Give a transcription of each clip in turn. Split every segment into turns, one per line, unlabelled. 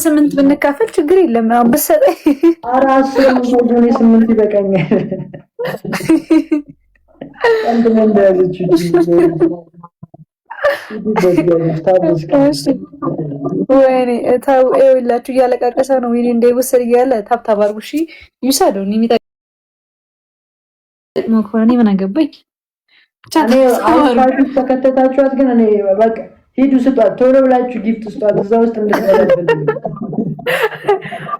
ስምንት ብንካፈል ችግር የለም። አሁን በሰጠኝ
አራስ ነው ስምንት ይበቃኛል። አንድ ምን እንደያዘች
ወይኔ ታው ይኸውላችሁ እያለቃቀሰ ነው። ወይኔ እንዳይወሰድ እያለ ታብታብ አድርጉ። እሺ ይውሰደው። እኔ የሚጠቅመው ከሆነ እኔ ምን አገባኝ።
አውቃችሁ ተከተታችኋት፣ ግን እኔ በቃ ሂዱ ስጧት፣ ቶሎ ብላችሁ ጊፍት ስጧት። እዛ ውስጥ እንድትመለከቱ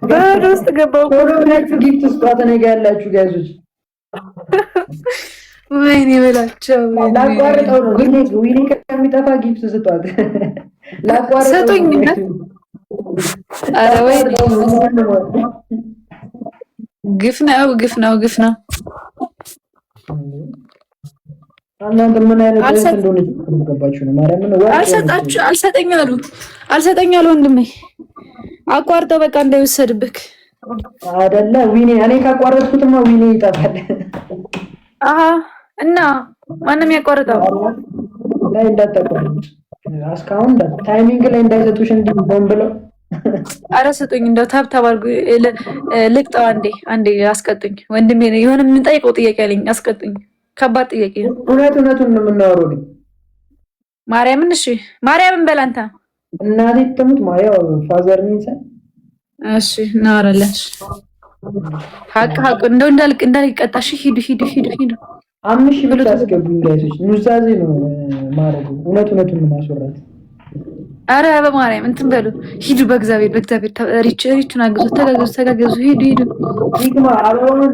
በረዶ ውስጥ ገባው።
ቶሎ ብላችሁ ጊፍት ስጧት። እኔ ጋር ያላችሁ ጋይዞች
ወይኔ በላቸው።
ላቋርጠው ነው ዊኒ ከሚጠፋ ጊፍት ስጧት። ላቋርጠው
ሰጡኝ። ኧረ ወይኔ ግፍ ነው፣ ግፍ ነው፣ ግፍ ነው።
እናንተ ምን አይነት እንደሆነ ተገባችሁ ነው? ማርያም ነው
አልሰጠኝ አሉ ወንድሜ። አቋርጠው በቃ እንዳይወሰድብክ
አይደለ? ዊኒ እኔ ካቋረጥኩትማ ዊኒ ይጠፋል።
እና ማንም ያቋርጠው
ላይ እንዳታቋርጡ እስካሁን ታይሚንግ ላይ እንዳይሰጡሽ እንዲሆን ብለው።
ኧረ ስጡኝ እንደው ታብታብ አድርጉ። ልቅጠው አንዴ አስቀጡኝ ወንድሜ። የሆነ የምንጠይቀው ጥያቄ አለኝ፣ አስቀጡኝ። ከባድ ጥያቄ ነው።
እውነቱን ነው የምናወራው ግን
ማርያምን። እሺ ማርያምን በል አንተ።
እናቴ ትሙት ማርያም ፋዘር ሚንሰ
እሺ እናወራለን። ሀቅ እንደው እንዳልቀጣ። እሺ ሂዱ።
አምሽ ብቻ አስገቡኝ ጋይሶች። ኑዛዜ ነው ማረጉ። እውነቱን ነው ማስወራት።
አረ በማርያም እንትን በሉ ሂዱ። በእግዚአብሔር ሪቹን አግዙ፣ ተጋገዙ። ሂዱ።
ይግማ አለውን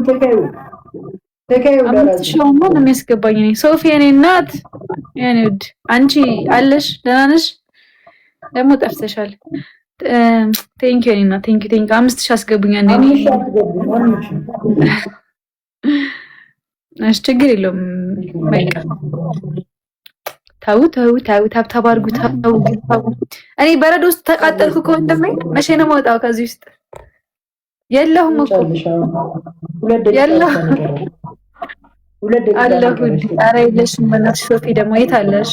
ተከዩ
አምጥሻውማ ነው የሚያስገባኝ። እኔ ሶፊ የኔ እናት የኔ ውድ አንቺ አለሽ? ደህና ነሽ? ደግሞ ጠፍተሻል። ቴንክ ዩ የኔ እናት ቴንክ ዩ 5000 አስገቡኝ። እሺ ችግር የለውም። በቃ ታው ታብታብ አድርጉ። ታው እኔ በረዶ ውስጥ ተቃጠልኩ ከወንድሜ። መቼ ነው የምወጣው ከዚህ ውስጥ? የለሁም እኮ አለሁ። ኧረ የለሽም በእናትሽ ሶፊ። ደግሞ የት አለሽ?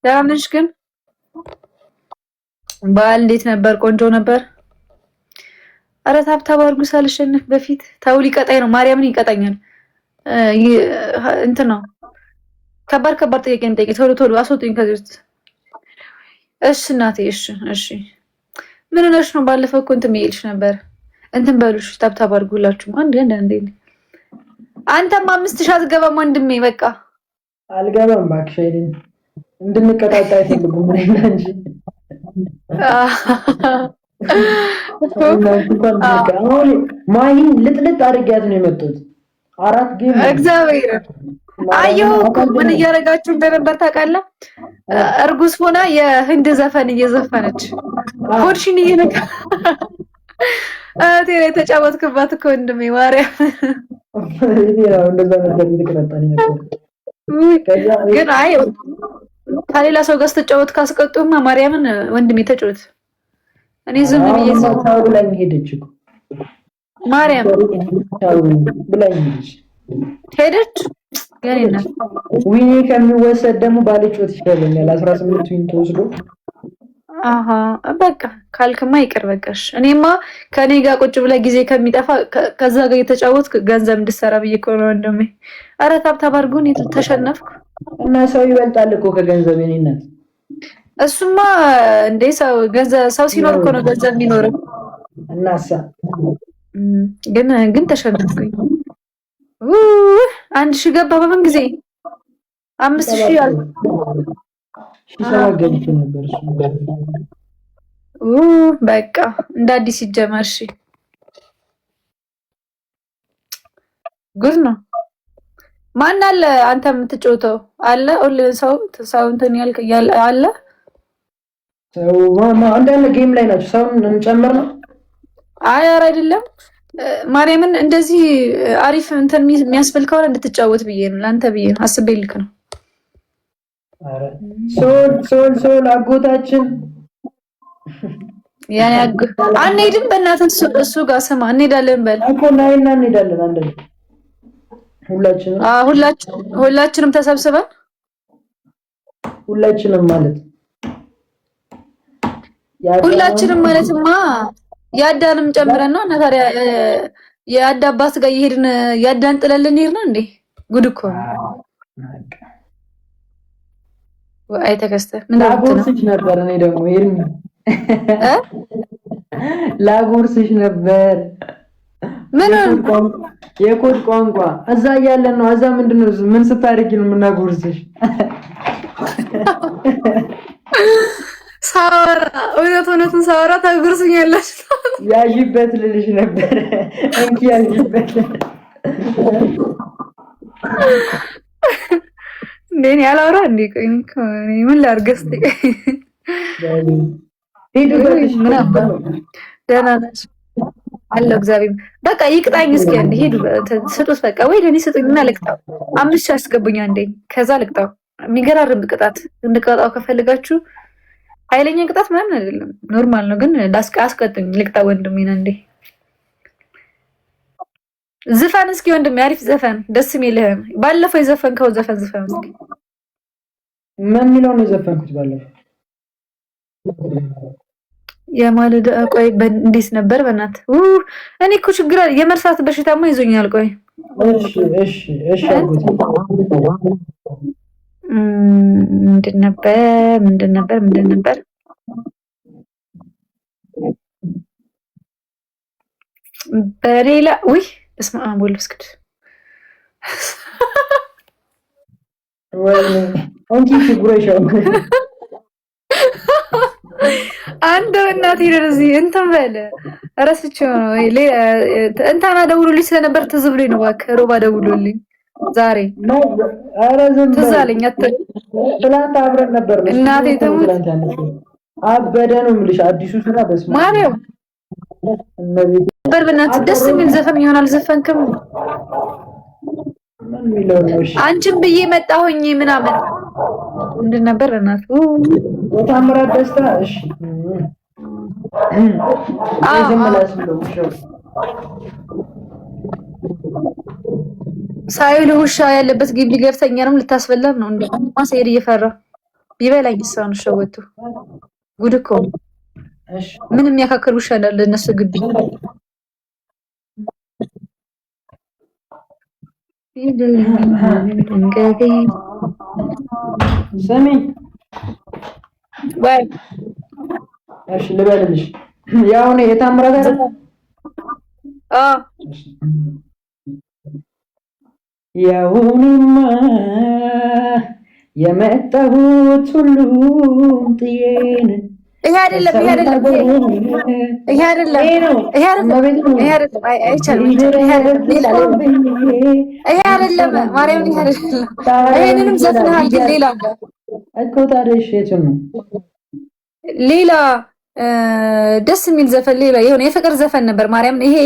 ደህና ነሽ ግን? በዓል እንዴት ነበር? ቆንጆ ነበር። ኧረ ታብታብ አድርጉ ሳልሸነፍ በፊት። ታው ሊቀጣኝ ነው፣ ማርያምን ይቀጣኛል። እንትን ነው ከባድ ጥያቄ ነው የምጠይቀኝ። ቶሎ አስወጡኝ ከዚህ ውስጥ። እሺ እናቴ እሺ። ምን ሆነሽ ነው? ባለፈው እኮ እንትን ብዬሽ ነበር። እንትን በሉሽ ታብታብ አድርጉላችሁ አንዴ። አንተም 5000 አትገባም ወንድሜ። በቃ
አልገባም እባክሽ። አይደል እንድንቀጣጣ አይፈልጉም እንጂ ማሂን ልጥልጥ አድርጊያት ነው የመጡት። 4 ጌም
እግዚአብሔር አየሁ እኮ ምን እያደረጋችሁ እንደነበር ታውቃለህ? እርጉዝ ሆና የህንድ ዘፈን እየዘፈነች ሆድሽን እየነካ አቴ ተጫወትክባት እኮ ወንድሜ ማርያም።
እንደዛ ነበር እየተቀጣጣኝ ነበር።
ግን አይ ከሌላ ሰው ጋር ስትጫወት ካስቀጡማ ማርያምን ወንድሜ ተጫወት። እኔ ዝም ብዬ
ታው ብላኝ ሄደች እኮ
ማርያም
ብላኝ
ሄደች። ገኔና
ዊኒ ከሚወሰድ ደግሞ ባልጮት ይሻለኛል። 18 ዊን ተወስዶ
በቃ ካልክማ ይቅር በቃሽ። እኔማ ከኔ ጋር ቁጭ ብለ ጊዜ ከሚጠፋ ከዛ ጋር የተጫወትክ ገንዘብ እንድሰራ ብዬ እኮ ነው ወንድሜ። ኧረ ታብታብ አድርጉን። ተሸነፍኩ
እና ሰው ይበልጣል እኮ ከገንዘብ። የኔነት
እሱማ እንዴ ሰው ሲኖር እኮ ነው ገንዘብ የሚኖረው።
እናሳ
ግን ተሸነፍኩኝ። 1000 ገባ በምን ጊዜ? 5000 አለ
ሲሰማገኝ ነበር እሱ።
በቃ እንደ አዲስ ይጀመር። እሺ ጉድ ነው። ማን አለ አንተ የምትጫወተው? አለ ሰው እንትን ያለ አለ።
ሰው አንዳንድ ጌም ላይ ናቸው። ሰውን እንጨምር ነው።
አይ ኧረ አይደለም ማርያምን እንደዚህ አሪፍ እንትን የሚያስብል ከሆነ እንድትጫወት ብዬ ነው። ለአንተ ብዬ ነው አስቤልክ ነው።
ሶል አጎታችን
ያኔ አንሄድም። በእናትህ እሱ ጋር ስማ እንሄዳለን በል
እኮ ናይና እንሄዳለን። አንድ
ሁላችንም ተሰብስበን
ሁላችንም ማለት
ሁላችንም ማለትማ የአዳንም ጨምረን ነው እና ታዲያ የአዳ አባት ጋር እየሄድን የአዳን ጥለልን ሄድ ነው እንዴ? ጉድ እኮ ነው። አይ ተከስተ ምን
ላጎርስሽ ነበር። እኔ ደግሞ ሄድን ላጎርስሽ ነበር።
ምን
የኮድ ቋንቋ እዛ እያለን ነው። እዛ ምንድነው ምን ስታደርጊ ነው የምናጎርስሽ?
ሳወራ እውነቱን ሳወራ ታጎርሱኛለሽ።
ያዥበት ልልሽ ነበር። እንኪ ያዥበት
እንዴ ያላወራ እንዴ ምን ላድርግ እስኪ
ሄዱበት።
ደህና ነሽ? አለሁ እግዚአብሔር። በቃ ይቅጣኝ እስኪ አንዴ ሄዱ ስጡት። በቃ ወይ ለኔ ስጡኝና ልቅጣው። 5,000 አስገቡኝ አንዴ፣ ከዛ ልቅጣው። የሚገራርም ቅጣት እንድቀጣው ከፈልጋችሁ ኃይለኛ ቅጣት ምናምን አይደለም፣ ኖርማል ነው። ግን አስቀጡኝ ልቅጣ ወንድሜን አንዴ። ዝፈን እስኪ ወንድሜ፣ አሪፍ ዘፈን ደስ የሚልህን ባለፈው የዘፈንከው ዘፈን ዝፈን እስኪ።
ምን የሚለው ነው የዘፈንኩት ባለፈው?
የማለዳ ቆይ እንዴት ነበር? በእናትህ እኔ እኮ ችግር የመርሳት በሽታማ ይዞኛል። ቆይ
እሺ
ምንድን ነበር? በሌላ በስመ አብ ወወልድ ወመንፈስ ቅዱስ አንድ እናቴ ደርዚህ እንትን በለ እረስቼው ነው እንታና ደውሎልኝ ስለነበር ትዝ ብሎኝ ነው። እባክህ ሮባ ደውሎልኝ ዛሬ ትዝ አለኝ።
ትላንት አብረን ነበር።
እናቴ ተሙት
አበደ ነው የምልሽ። አዲሱ ስራ በስመ አብ
ማርያም ነበር። በእናትህ ደስ የሚል ዘፈን ይሆናል። ዘፈንክም
ምን የሚለው ነው? እሺ
አንቺን ብዬ መጣሁኝ ምናምን ምንድን ነበር? በእናትህ
የታምራት ደስታ። እሺ
ሳይሉ ውሻ ያለበት ግቢ ገብተኛንም ልታስበላን ነው። እንደማ ሰይድ እየፈራ ቢበላኝ ሰውን ሸወቱ። ጉድ እኮ ምን የሚያካክል ውሻ እንዳለ እነሱ ግቢ።
ስሚ
ወይ
እሺ ልበልልሽ። ያው ነው የታምራት አይደል? ያውንማ የመጣሁት ሁሉም ጥዬን
ይሄ አይደለም። ማርያም ይሄ አይደለም። ይሄንንም ዘፍነሃል ግን ሌላ
እኮ ታዲያ እሺ የቱን ነው?
ሌላ ደስ የሚል ዘፈን ሌላ የሆነ የፍቅር ዘፈን ነበር። ማርያም ይሄ